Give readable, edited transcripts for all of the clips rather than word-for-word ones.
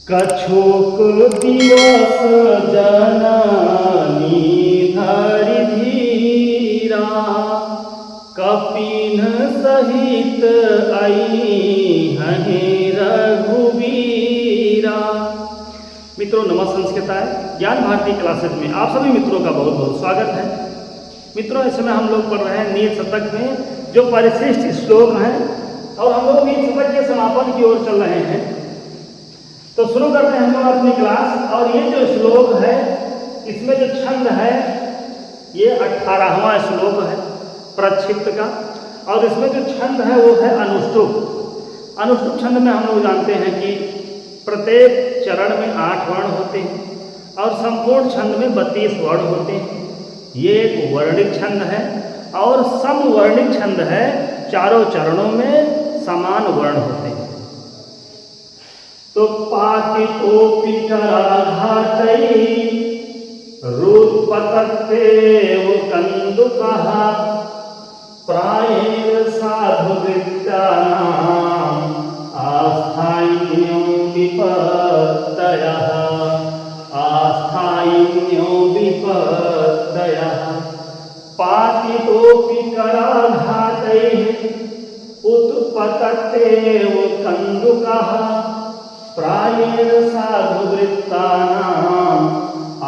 कछुक दिवस जननी धरि धीरा, कपिन सहित अइहहि रघुवीरा। मित्रों नमः संस्कृताय ज्ञान भारती क्लासेज में आप सभी मित्रों का बहुत बहुत स्वागत है। मित्रों इस समय हम लोग पढ़ रहे हैं नीति शतक में जो परिशिष्ट श्लोक हैं और हम लोग नीति शतक के समापन की ओर चल रहे हैं। तो शुरू करते हैं हम लोग अपनी क्लास। और ये जो श्लोक है इसमें जो छंद है ये 18वां श्लोक है प्रक्षिप्त का, और इसमें जो छंद है वो है अनुष्टुप। अनुष्टुप छंद में हम लोग जानते हैं कि प्रत्येक चरण में 8 वर्ण होते हैं और संपूर्ण छंद में 32 वर्ण होते हैं। ये एक वर्णिक छंद है और समवर्णिक छंद है। चारों चरणों में समान वर्ण होते हैं। तो पातितोऽपि कराघातैः रुत्पतत्येव कन्दुकः, प्रायेण साधुवृत्तानाम् आस्थायिन्यो विपत्तयः। आस्थायिन्यो विपत्तयः। पातितोऽपि कराघातैः उत्पतत्येव कन्दुकः, प्रायेण साधुवृत्तानाम्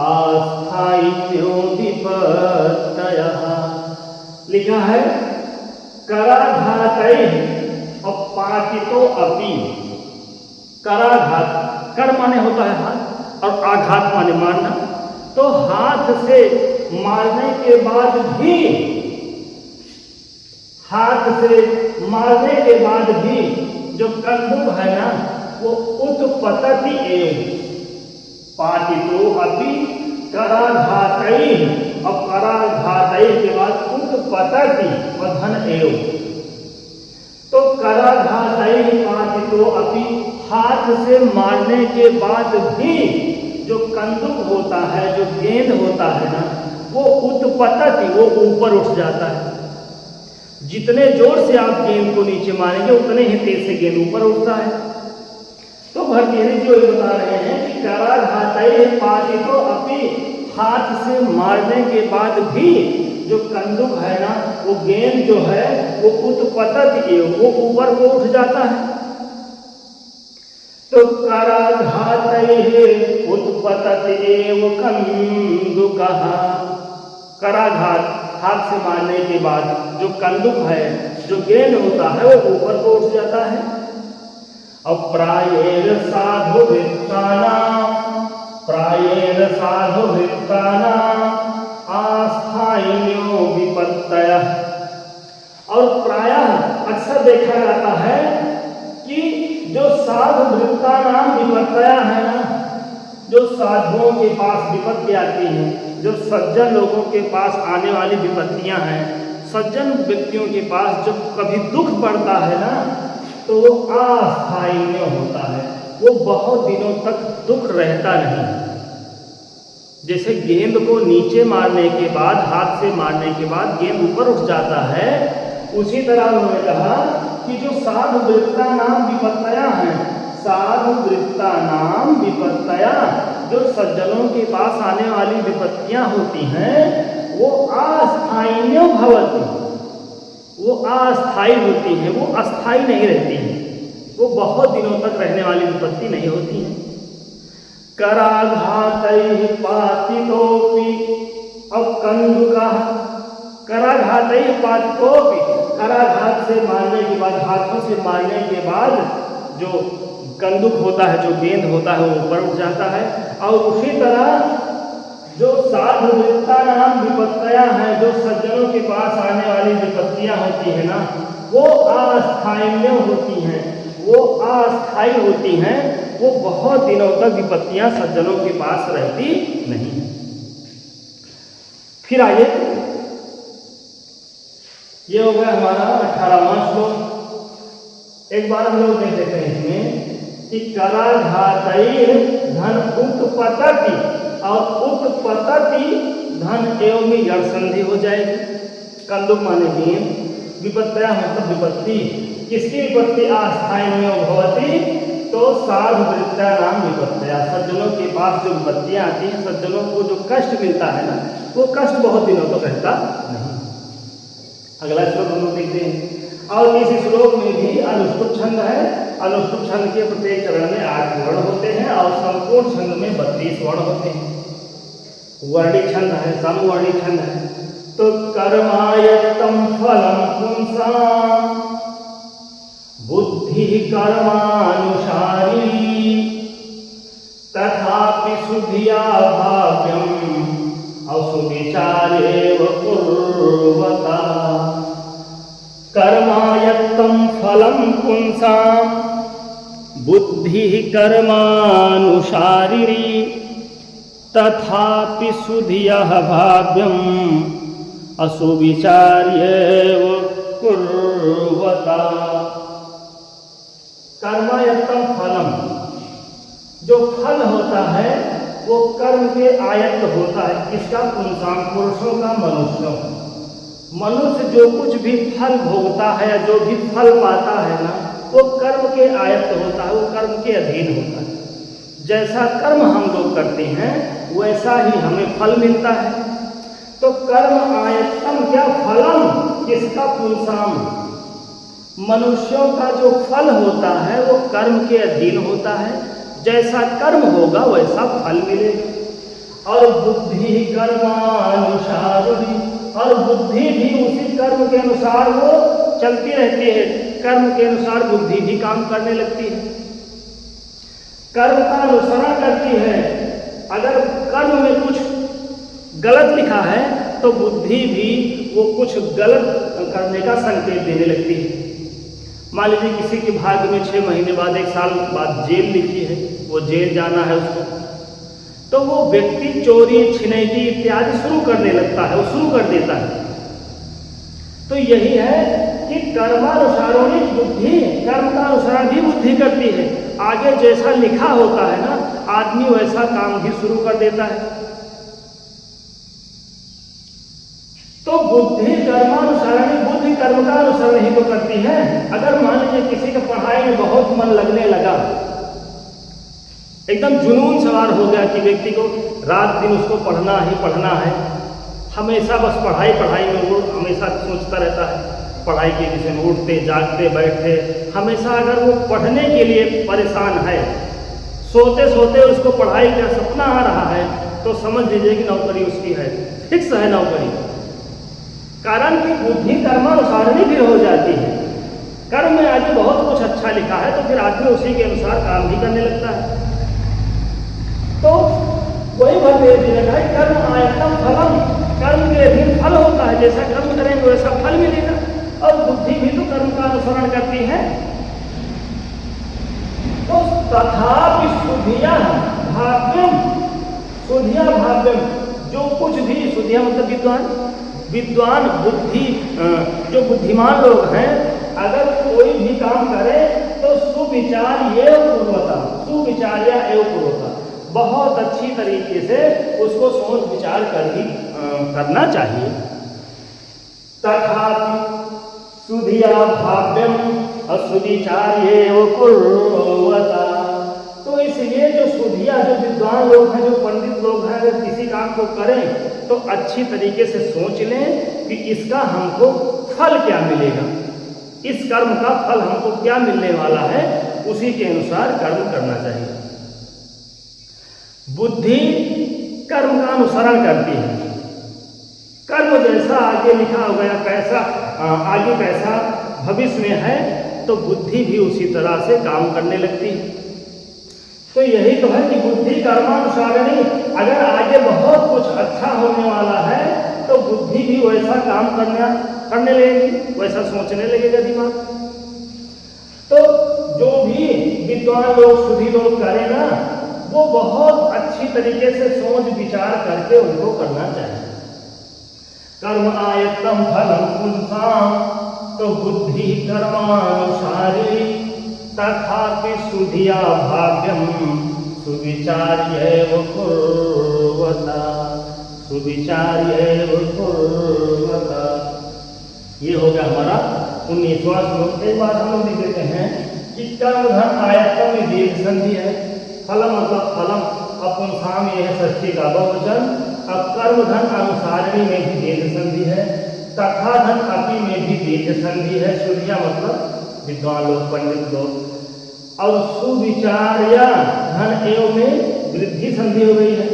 आस्थायिन्यो विपत्तयः। लिखा है कराघातैः और पातितो अपि। कराघात, कर माने होता है हाथ और आघात माने मारना। तो हाथ से मारने के बाद भी, हाथ से मारने के बाद भी जो कंदुक है ना वो उत्पतति एव। पातितो अपि कराघातैः और कराघातैः के बाद उत्पतति और धन एव। तो कराघातैः पातितो अपि, हाथ से मारने के बाद भी जो कंदुक होता है, जो गेंद होता है ना, वो उत्पतति, वो ऊपर उठ जाता है। जितने जोर से आप गेंद को नीचे मारेंगे उतने ही तेज से गेंद ऊपर उठता है। तो भर्तृहरि जी ये बता रहे हैं कि कराघातैः पातितो अपि, हाथ से मारने के बाद भी जो कंदुक है ना वो गेंद जो है वो उत्पतति एव, वो ऊपर को उठ जाता है। तो कराघातैः उत्पतति एव कन्दुकः। कराघात, हाथ से मारने के बाद जो कंदुक है, जो गेंद होता है वो ऊपर को उठ जाता है। और प्रायेण साधुवृत्तानां, प्रायेण साधुवृत्तानां आस्थायिन्यो विपत्तयः। और प्रायः अक्सर देखा जाता है कि जो साधुवृत्तानां विपत्तयः है ना, जो साधुओं के पास विपत्ति आती हैं, जो सज्जन लोगों के पास आने वाली विपत्तियां हैं, सज्जन व्यक्तियों के पास जब कभी दुख पड़ता है ना तो वो अस्थायी होता है, वो बहुत दिनों तक दुख रहता नहीं। जैसे गेंद को नीचे मारने के बाद, हाथ से मारने के बाद गेंद ऊपर उठ जाता है, उसी तरह उन्होंने कहा कि जो साधुवृत्तानां विपत्तयः हैं, साधुवृत्तानां विपत्तयः, जो सज्जनों के पास आने वाली विपत्तियां होती हैं वो अस्थायिन्यो भवति, वो अस्थायी होती हैं, वो अस्थायी नहीं रहती हैं, वो बहुत दिनों तक रहने वाली विपत्ति नहीं होती है। कराघातैः पातितोऽपि अब कन्दुकः। कराघातैः पातितोऽपि, कराघात से मारने के बाद, हाथों से मारने के बाद जो कंदुक होता है, जो गेंद होता है वो ऊपर उठ जाता है। और उसी तरह जो साधुवृत्तानां विपत्तयः हैं, जो सज्जनों के पास आने वाली विपत्तियां होती है ना वो अस्थायी होती हैं, वो अस्थायी होती हैं, वो बहुत दिनों तक विपत्तियां सज्जनों के पास रहती नहीं। फिर आइए, ये हो गया हमारा 18वां श्लोक। एक बार हम लोग देख लेते हैं इसमें कि कराघातैः धन उत्पतति, और उत्पतति धन एवं में जड़ संधि हो जाएगी। कंदुक माने गेंद, विपत्तयः मतलब विपत्ति। किसकी विपत्ति? अस्थायिन्यो भवति। तो साधु वृत्ता नाम विपत्तया, सज्जनों के पास जो विपत्तियां आती हैं, सज्जनों को जो कष्ट मिलता है ना, वो कष्ट बहुत दिनों तक रहता नहीं। अगला श्लोक हम लोग देखते हैं। और इस श्लोक में भी अनुष्टुप छंद है। अनुष्टुप छंद के प्रत्येक चरण में 8 वर्ण होते हैं और संपूर्ण छंद में 32 वर्ण होते हैं। वर्णिक छंद है, समवर्णिक छंद है। तो कर्मायत्तम फलम पुंसाम बुद्धि कर्मानुसारी तथापि शुद्धिया भाव्यम असुविचारेव कुर्वता। कर्मायत्तम फलम पुंसाम बुद्धि कर्मानुसारिणी तथापि शुद्धिया भाव्यम असुविचार्येव कुर्वता। कर्मायत्तम फलम, जो फल होता है वो कर्म के आयत्त होता है। किसका? पुंसाम, पुरुषों का, मनुष्यों। मनुष्य जो कुछ भी फल भोगता है या जो भी फल पाता है ना, वो कर्म के आयत्त होता है, वो कर्म के अधीन होता है। जैसा कर्म हम लोग करते हैं वैसा ही हमें फल मिलता है। तो कर्म आयत्तम क्या? फलम। किसका? पुंसाम, मनुष्यों का जो फल होता है वो कर्म के अधीन होता है। जैसा कर्म होगा वैसा फल मिलेगा। और बुद्धि कर्मानुसारिणी, और बुद्धि भी उसी कर्म के अनुसार वो चलती रहती है। कर्म के अनुसार बुद्धि भी काम करने लगती है, कर्म का अनुसरण करती है। अगर कर्म में कुछ गलत लिखा है तो बुद्धि भी वो कुछ गलत करने का संकेत देने लगती है। मान लीजिए किसी के भाग्य में 6 महीने बाद, 1 साल बाद जेल लिखी है, वो जेल जाना है उसको, तो वो व्यक्ति चोरी छिनैती इत्यादि शुरू करने लगता है, वो शुरू कर देता है। तो यही है कि कर्मानुसारों बुद्धि, कर्म का अनुसार भी बुद्धि करती है। आगे जैसा लिखा होता है ना, आदमी वैसा काम भी शुरू कर देता है। तो बुद्धि कर्मानुसारणी, बुद्धि कर्म का अनुसरण ही तो करती है। अगर मान लीजिए किसी का पढ़ाई में बहुत मन लगने लगा, एकदम जुनून सवार हो गया कि व्यक्ति को रात दिन उसको पढ़ना ही पढ़ना है, हमेशा बस पढ़ाई में वो हमेशा सोचता रहता है, पढ़ाई के विषय में उठते जागते बैठते हमेशा अगर वो पढ़ने के लिए परेशान है, सोते सोते उसको पढ़ाई का सपना आ रहा है, तो समझ लीजिए कि नौकरी उसकी है, फिक्स है नौकरी। कारण कि बुद्धि कर्मानुसारणी भी हो जाती है। कर्म में आगे बहुत कुछ अच्छा लिखा है तो फिर आदमी उसी के अनुसार काम भी करने लगता है। तो वही भगवत जी ने कहा कर्म आयत्तम फलम, कर्म के अधीन फल होता है, जैसा कर्म करेंगे वैसा फल मिलेगा। और बुद्धि भी तो कर्म का अनुसरण करती है। तो तथापि शुद्धिया भाव्यम, शुद्धिया भाव्यम, जो कुछ भी, शुद्धिया मतलब विद्वान बुद्धि, जो बुद्धिमान लोग हैं, अगर कोई भी काम करे तो सुविचार एव पूर्वता, सुविचार्या एव पूर्वता, बहुत अच्छी तरीके से उसको सोच विचार कर ही करना चाहिए। तथापि शुद्धिया भाव्यम असुविचार्येव कुर्वता। तो इसलिए जो शुद्धिया, जो विद्वान लोग हैं, जो पंडित लोग हैं, अगर किसी काम को करें तो अच्छी तरीके से सोच लें कि इसका हमको फल क्या मिलेगा, इस कर्म का फल हमको क्या मिलने वाला है, उसी के अनुसार कर्म करना चाहिए। बुद्धि कर्म का अनुसरण करती है। कर्म जैसा आगे लिखा हो गया, कैसा आगे कैसा भविष्य में है, तो बुद्धि भी उसी तरह से काम करने लगती है। तो यही तो है कि बुद्धि कर्मानुसारणी, अगर आगे बहुत कुछ अच्छा होने वाला है तो बुद्धि भी वैसा काम करने लगेगी, वैसा सोचने लगेगा दिमाग। तो जो भी विद्वान लोग, शुद्धि लोग करें ना, वो बहुत अच्छी तरीके से सोच विचार करके उनको करना चाहिए। कर्म आयत्तम फलम पुंसाम, तो बुद्धि कर्मानुसारी तथापि शुद्धिया भाव्यम सुविचार्येव कुर्वता, सुविचार्येव कुर्वता। ये हो गया हमारा 19वां श्लोक। एक बात हम लोग लिख देते हैं कि कर्मधन आयतन में दीर्घ संधि है। फलम मतलब फलम, अपुंसाम यह है षष्ठी का बहुवचन। अब कर्मधन अनुसारिणी में भी दीर्घ संधि है, तथा धन अपि में भी दीर्घ संधि है। सूर्या मतलब विद्वान लोग, पंडित लोग। और सुविचार्या धन एवं में वृद्धि संधि हो गई है।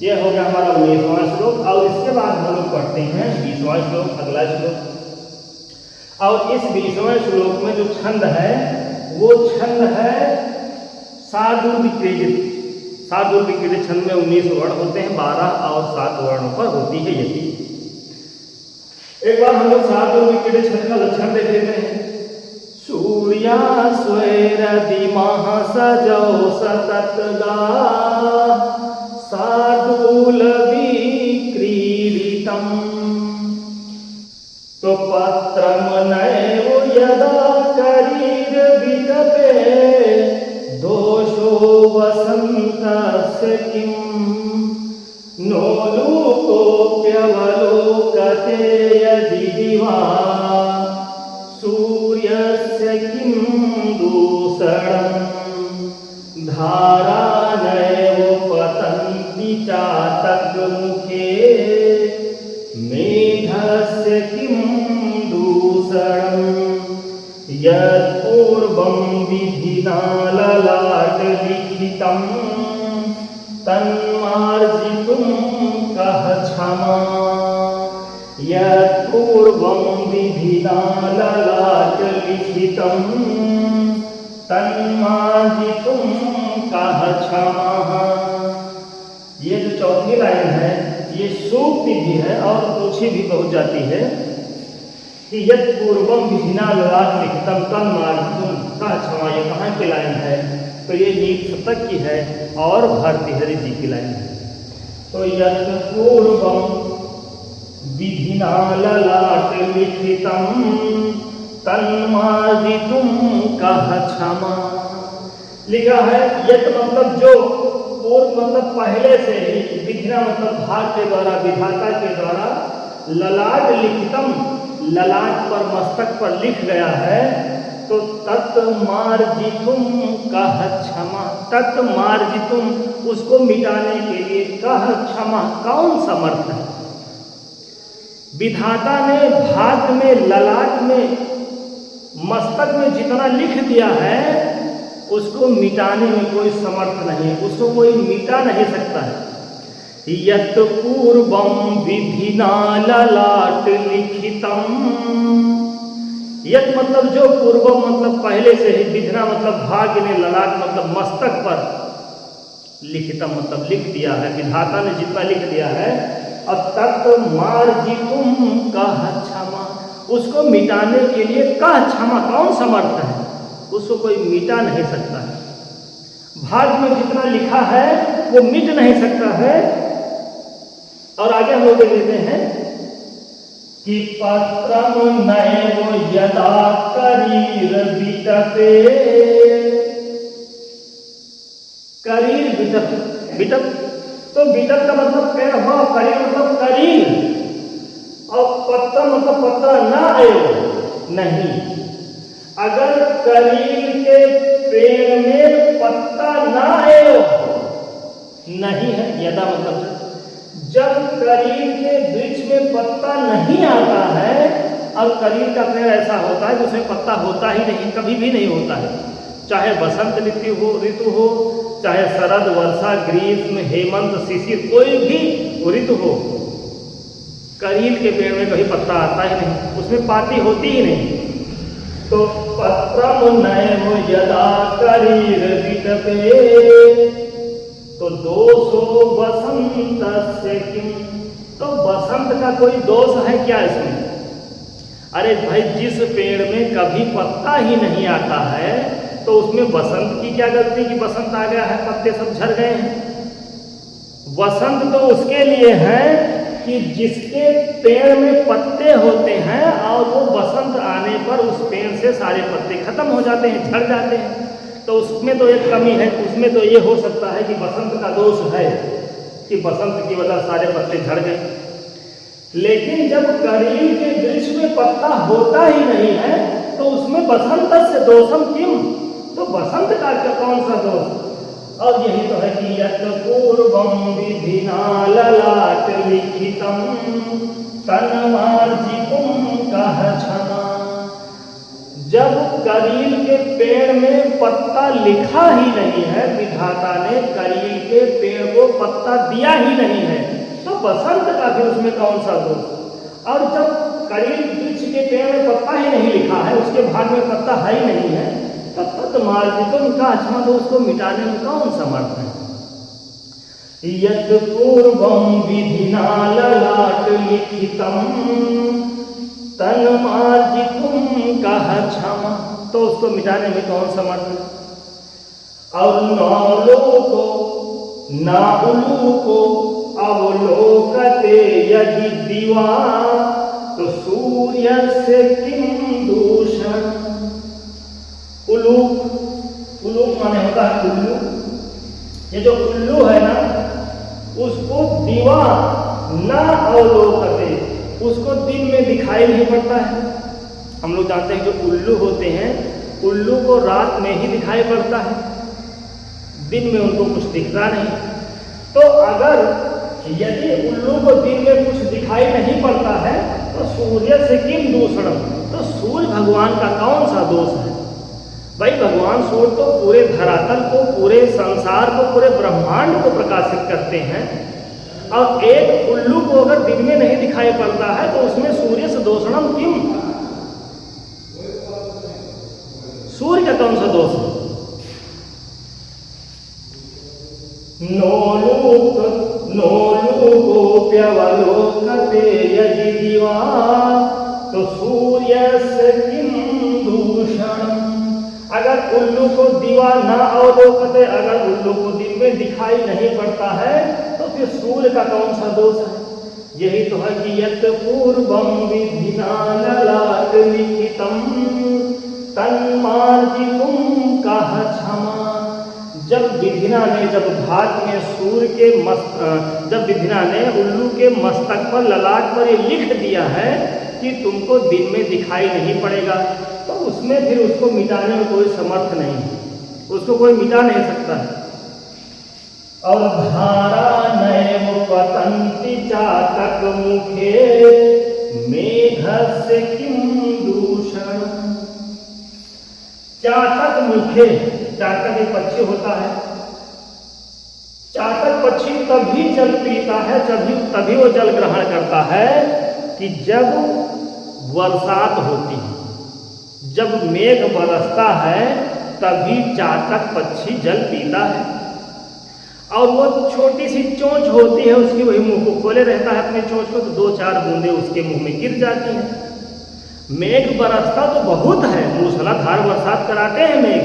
यह हो गया हमारा 19वां श्लोक। और इसके बाद हम लोग पढ़ते हैं 20वां श्लोक, अगला श्लोक। और इस 20वें श्लोक में जो छंद है वो छंद है सादुर्विक्रीडित। सादुर्विक्रीडित छंद में 19 वर्ण होते हैं, 12 और 7 वर्णों पर होती है यदि। एक बार हम लोग सादुर्विक्रीडित छंद का लक्षण देख लेते हैं। सूर्या स्वैरदिमः सजौ सततगा सादूल विक्रीडितम्। तो पत्रम नैव यदा करीर वितपे दोषो वसन्तस्य किम् नो लोकोऽप्यवलोकते यदि दिवा सूर्यस्य किं दूषणम् धारा नैव पतन्ति चातकमुखे मेघस्य किं दूषणम् यत्पूर्वं विधिना ललाटलिखितं तन्मार्जितुं कः क्षमा। यत्पूर्वं विधिना ललाटलिखितं तन्मार्जितुं कः क्षमा। ये जो चौथी लाइन है ये सूक्ति भी है और पूछी भी बहुत जाती है कि यत् पूर्वम विधिना ललाट लिखितम तन्मार्जितुं कः क्षमा। ये कहाँ की लाइन है? तो ये नीत शतक की है और भर्तृहरि जी की लाइन है। तो यत् पूर्वम विधिना ललाट लिखितम तन्मार्जितुं कः क्षमा। लिखा है यत् मतलब जो, पूर्व मतलब पहले से ही, विधिना मतलब भाग के द्वारा, विधाता के द्वारा, ललाट लिखितम ललाट पर मस्तक पर लिख गया है। तो तत्मार्जितुम कः क्षमा। तत्मार्जितुम उसको मिटाने के लिए कः क्षमा कौन समर्थ है? विधाता ने भाग में, ललाट में, मस्तक में जितना लिख दिया है उसको मिटाने में कोई समर्थ नहीं, उसको कोई मिटा नहीं सकता है। यत् पूर्वम विधिना ललाट लिखितम। यत् मतलब जो, पूर्वम मतलब पहले से ही, विधिना मतलब भाग्य ने, ललाट मतलब मस्तक पर, लिखितम मतलब लिख दिया है, विधाता ने जितना लिख दिया है। अब तत्मार्जितुं कः क्षमा, उसको मिटाने के लिए कः क्षमा कौन समर्थ है? उसको कोई मिटा नहीं सकता है। भाग्य में जितना लिखा है वो मिट नहीं सकता है। और आगे हम लोग लेते हैं कि पत्रम नैव यदा करीर वितपे। करीर वितप, वितप तो वितप का मतलब पेड़ हुआ, करीर मतलब करीर, और पत्र मतलब पत्र ना आयो नहीं। अगर करीर के पेड़ में पत्ता ना आयो नहीं है, यदा मतलब जब करीर के वृक्ष में पत्ता नहीं आता है। और करीर का पेड़ ऐसा होता है कि उसमें पत्ता होता ही नहीं, कभी भी नहीं होता है, चाहे बसंत ऋतु हो, चाहे शरद, वर्षा, ग्रीष्म, हेमंत, शिशिर, कोई भी ऋतु हो, करीर के पेड़ में कभी पत्ता आता ही नहीं, उसमें पाती होती ही नहीं। तो पत्रम नैव यदा करीर वितपे तो दोषो वसन्तस्य किम। तो बसंत का कोई दोष है क्या इसमें? अरे भाई, जिस पेड़ में कभी पत्ता ही नहीं आता है तो उसमें बसंत की क्या गलती कि बसंत आ गया है, पत्ते सब झड़ गए हैं। वसंत तो उसके लिए है कि जिसके पेड़ में पत्ते होते हैं और वो बसंत आने पर उस पेड़ से सारे पत्ते खत्म हो जाते हैं, झड़ जाते हैं। तो उसमें तो एक कमी है, उसमें तो ये हो सकता है कि बसंत का दोष है कि बसंत की वजह सारे पत्ते झड़ गए। लेकिन जब करीर के वृक्ष में पत्ता होता ही नहीं है तो उसमें बसंत से दोषम किम, तो बसंत का कौन सा दोष। और यही तो है कि यत् पूर्वम विधिना ललाट लिखितम तन्मार्जितुम कह क्षमा। जब करील के पेड़ में पत्ता लिखा ही नहीं है, विधाता ने करील के पेड़ को पत्ता दिया ही नहीं है, तो बसंत का भी उसमें कौन सा दोष। और जब करील वृक्ष के पेड़ में पत्ता ही नहीं लिखा है, उसके भाग में पत्ता है ही नहीं है, तो तत्मार्जितुम का क्षमा, तो उसको मिटाने में कौन समर्थ है। यत् पूर्वम विधिना ललाट लिखितम तन्मार्जितुम कह क्षमा, तो उसको मिटाने में कौन समर्थ है। और नौलोको ना उलूको अवलोकते यदि दिवा, तो सूर्य से किम दूषण। उलूक, उलूक माने होता है उल्लू। ये जो उल्लू है ना, उसको दिवा ना अवलोकते, उसको दिन में दिखाई नहीं पड़ता है। हम लोग जानते हैं जो उल्लू होते हैं, उल्लू को रात में ही दिखाई पड़ता है, दिन में उनको कुछ दिखता नहीं। तो अगर यदि उल्लू को दिन में कुछ दिखाई नहीं पड़ता है, तो सूर्य से किम दूषणम, तो सूर्य भगवान का कौन सा दोष है। भाई भगवान सूर्य तो पूरे धरातल को, पूरे संसार को, पूरे ब्रह्मांड को प्रकाशित करते हैं, और एक उल्लू को अगर दिन में नहीं दिखाई पड़ता है, तो उसमें सूर्य से दोषणम किम, सूर्य का कौन सा दोष है। नोलूकोप्यवलोकते यदि दिवा, तो सूर्य से किम दूषण। अगर उल्लू को दिवा ना अवलोकते, अगर उल्लू को दिन में दिखाई नहीं पड़ता है, तो फिर सूर्य का कौन सा दोष है। यही तो है कि यत् पूर्वम विधिना ललाट लिखितम तन्मार्जितुम कह क्षमा। जब विधिना ने, जब भाग में सूर्य के जब विधिना ने उल्लू के मस्तक पर, ललाट पर ये लिख दिया है कि तुमको दिन में दिखाई नहीं पड़ेगा, तो उसमें फिर उसको मिटाने में कोई समर्थ नहीं है, उसको कोई मिटा नहीं सकता है। और धारा नैव पतन्ति चातक मुखे मेघस्य किम दूषण। चातक मुखे, चातक एक पक्षी होता है, चातक पक्षी तभी जल पीता है, तभी वो जल ग्रहण करता है कि जब बरसात होती है, जब मेघ बरसता है, तभी चातक पक्षी जल पीता है। और वो छोटी सी चोंच होती है उसकी, वही मुंह को खोले रहता है अपने चोंच को, तो 2-4 बूंदे उसके मुंह में गिर जाती हैं। मेघ बरसता तो बहुत है, मूसलाधार बरसात कराते हैं मेघ,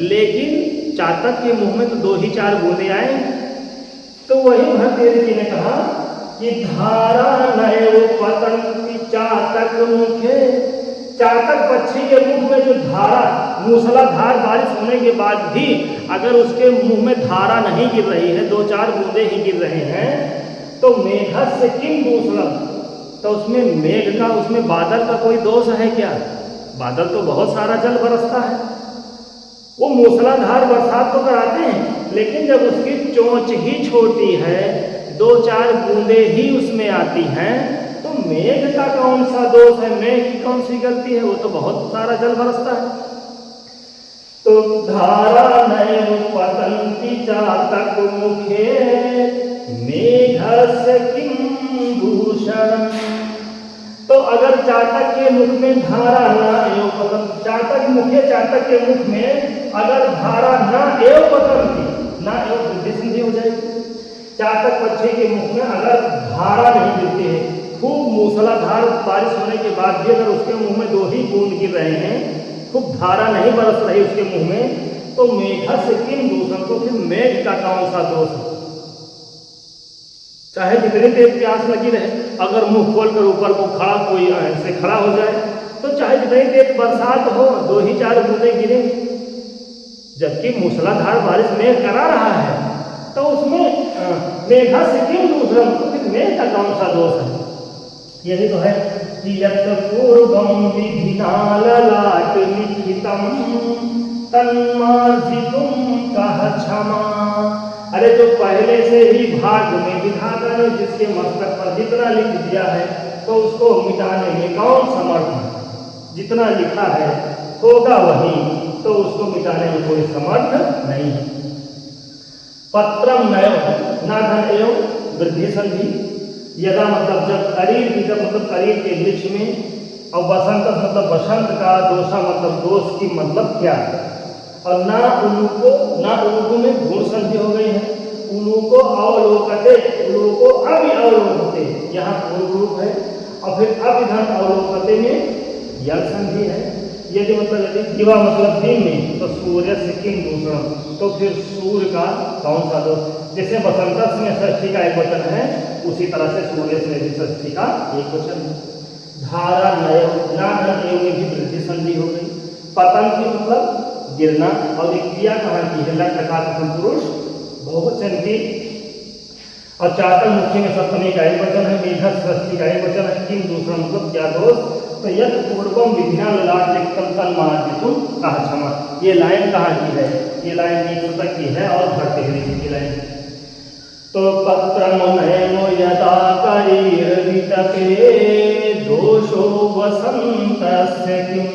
लेकिन चातक के मुंह में तो 2 ही 4 बूंदे आए। तो वही भरतेरी जी ने कहा कि धारा नैव पतन्ति चातक मुखे। चातक पक्षी के मुख में जो धारा, मूसलाधार बारिश होने के बाद भी अगर उसके मुंह में धारा नहीं गिर रही है, 2-4 बूंदे ही गिर रहे हैं, तो मेघस्य किम दूषणम, तो उसमें मेघ का, उसमें बादल का कोई दोष है क्या। बादल तो बहुत सारा जल बरसता है, वो मूसलाधार बरसात तो कराते हैं, लेकिन जब उसकी चोंच ही छोटी है, 2-4 बूंदे ही उसमें आती हैं, तो मेघ का कौन सा दोष है, मेघ की कौन सी गलती है, वो तो बहुत सारा जल बरसता है। तो धारा नैव पतन्ति चातक मुखे मेघस्य किम दूषण। तो अगर चातक के मुख में धारा न एव पतन्ति, चातक मुखे, चातक के मुख में अगर धारा न एव पतन्ति, न एव वृद्धि संधि हो जाएगी। चातक पक्षी के मुख में अगर धारा नहीं गिरती है, खूब मूसलाधार बारिश होने के बाद भी अगर उसके मुंह में 2 ही बूंद गिर रहे हैं, खूब धारा नहीं बरस रही उसके मुंह में, तो मेघस्य किम दूषण, तो फिर मेघ का कौन सा दोष है। चाहे जितनी तेज प्यास लगी रहे, अगर मुंह खोलकर ऊपर को खड़ा, कोई ऐसे खड़ा हो जाए, तो चाहे जितनी तेज बरसात हो, 2 ही 4 बूंदे गिरे, जबकि मूसलाधार बारिश मेघ करा रहा है, तो उसमें मेघस्य किम दूषण, तो फिर मेघ का कौन सा दोष है। यही तो है यत् पूर्वं विधिना ललाट लिखितं तन्मार्जितुं कह क्षमा। अरे जो पहले से ही भाग में विधाता ने जिसके मस्तक पर जितना लिख दिया है तो उसको मिटाने में कौन समर्थ है? जितना लिखा है होगा वही, तो उसको मिटाने में कोई समर्थ नहीं है। पत्रम नयम नाधन एवं वृद्धि संधि। यदा मतलब जब करीर की, जब मतलब करीर के वृक्ष में, और बसंत मतलब बसंत का, दोषा मतलब दोष की मतलब क्या है। और ना उलूको में गुण संधि हो गई है। उलूको अवलोकते, उलूको अवलोकते, यहाँ पूर्व रूप है। और फिर इधर अवलोकते में यल संधि है। यदि मतलब यदि दिवा मतलब दिन में, तो सूर्य से किम दूसरा, तो फिर सूर्य का कौन सा दोष। जैसे बसंत में षष्ठी का एक वचन है, उसी तरह से सूर्य से भी षष्ठी का एक वचन है। धारा नय नाधन एवं में भी वृद्धि संधि हो गई। पतन की मतलब गिरना, और एक क्रिया कहाँ की है, लटका पुरुष बहुवचन की। और चातक मुखी में सप्तमी का एक वचन है, मेघस षष्ठी का एक वचन है, किम दूसरा मतलब क्या दोष। तो यद पूर्वम विधिना ललाट लिखितं तन्मार्जितुं कह क्षमा। ये लाइन कहाँ की है? ये लाइन नीचे तक की है और भर्तृहरि की लाइन। तो पत्रम नयनो यदा करीर्वितपे दोषो वसंतस्य किम।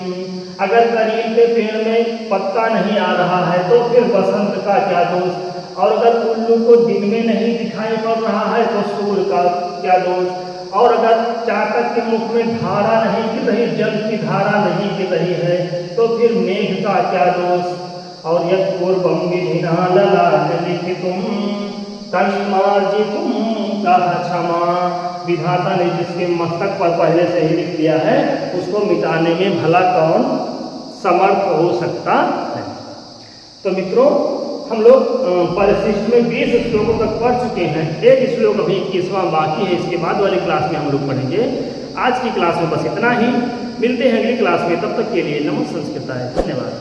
अगर करीर के पेड़ में पत्ता नहीं आ रहा है तो फिर बसंत का क्या दोष। और अगर उल्लू को दिन में नहीं दिखाई पड़ रहा है तो सूर्य का क्या दोष। और अगर चातक के मुख में धारा नहीं गिर रही, जल की धारा नहीं गिर रही है, तो फिर मेघ का क्या दोष। और यत् पूर्वं विधिना ललाट लिखितं तन्मार्जितुं कह क्षमा। विधाता ने जिसके मस्तक पर पहले से ही लिख दिया है, उसको मिटाने में भला कौन समर्थ हो सकता है। तो मित्रों, हम लोग परिशिष्ट में 20 श्लोकों तक पढ़ चुके हैं। एक श्लोक अभी 21वां बाकी है, इसके बाद वाली क्लास में हम लोग पढ़ेंगे। आज की क्लास में बस इतना ही। मिलते हैं अगली क्लास में, तब तक के लिए नमः संस्कृताय। धन्यवाद।